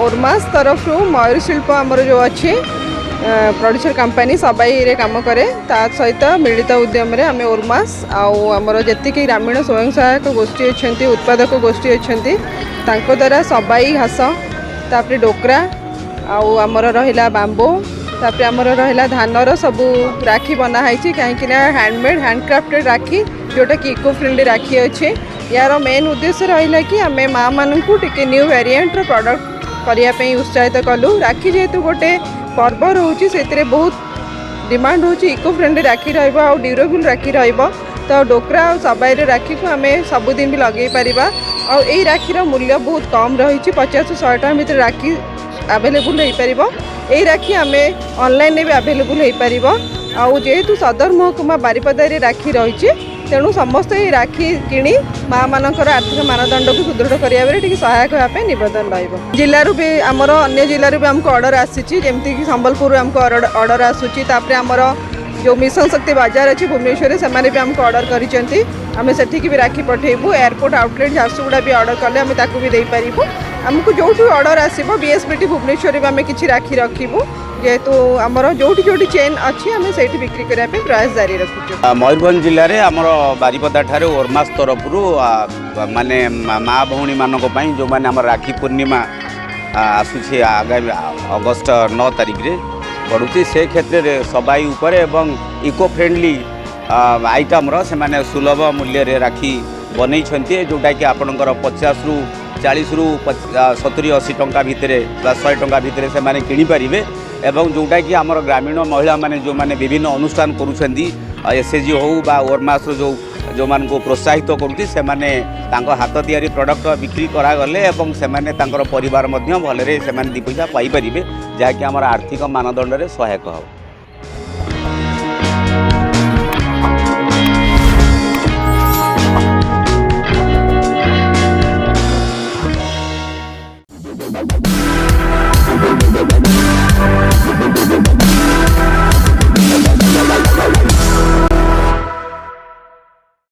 ओरमास तरफ मयूर शिल्प आमर जो अच्छी प्रोड्यूसर कंपनी सबाई रे काम करे ता सहित मिलित उद्यम रे आम ओरमास आमर जी ग्रामीण स्वयं सहायक गोष्ठी अच्छा उत्पादक गोष्ठी अच्छा द्वारा सबाई घास तापर डोकरा आमर रहा बांबो तापर आमर रहा धानर सबू राखी बनाई कहीं हैंडमेड हैंडक्राफ्टेड राखी जोटा कि इको फ्रेंडली राखी अच्छे यार मेन उद्देश्य रहा कि आम माँ मान को टे न्यू वेरिएंट प्रोडक्ट करने उत्साहित कलु राखी जेहेतु गोटे पर्व रोचे से बहुत डिमांड हो इको फ्रेंडली राखी ड्यूरेबल राखी तो डोकरा और सबाई राखी को आम सबुदिन भी लगे पार आई राखीर मूल्य बहुत कम रही 50-100 टका भर राखी आवेलेबल हो पार यही राखी आम ऑनलाइन भी आवेलेबल हो पार जेहेतु सदर महकुमा बारिपदा राखी रही तेणु समस्त ये राखी किणी माँ मानकर आर्थिक मानदंड को सुदृढ़ करने सहायक होगापी नवेदन रिलू भी आमर अन्य जिलूर भी आमको ऑर्डर आसी जमीक संबलपुर आमको ऑर्डर आसूची आमर जो मिशन शक्ति बाजार अच्छी भुवनेश्वर से भी आमको ऑर्डर करें आम से भी राखी पठेबू एयरपोर्ट आउटलेट झारसुगुड़ा भी ऑर्डर कले आम भी दे पारू आमको जो ऑर्डर आसो बीएसपीटी भुवनेश्वर आम कि राखी रखू जेहेतु आमर जो चेन अच्छी आम से बिक्री करने प्रयास जारी रखुचु। मयूरभंज जिले में आमर बारिपदा ठारे ओरमास तरफ माने माँ भौणी मानक जो मैंने आम राखी पूर्णिमा आसूसी आगामी अगस्ट 9 तारिख रे पड़ुची से क्षेत्र में सबाई उपर एवं इको फ्रेंडली आइटम से माने सुलभ मूल्य रे राखी बनै जोटा कि आपणकर 50 रु 40 रु 70-80 टंका भितर 100 टंका भितर से माने किनी पारिबे एवं जोटा कि आमर ग्रामीण महिला माने जो माने विभिन्न अनुष्ठान करुछंदी एसएचजी हो बा ओरमास जो मान को प्रोत्साहित करुती से माने तांको हाथ तैयारी प्रोडक्ट बिक्री करा गले एवं से माने तांकर परिवार मध्य भलरे से माने 2 पैसा पाई परिबे जहा कि आमर आर्थिक मानदंड रे सहायक हो।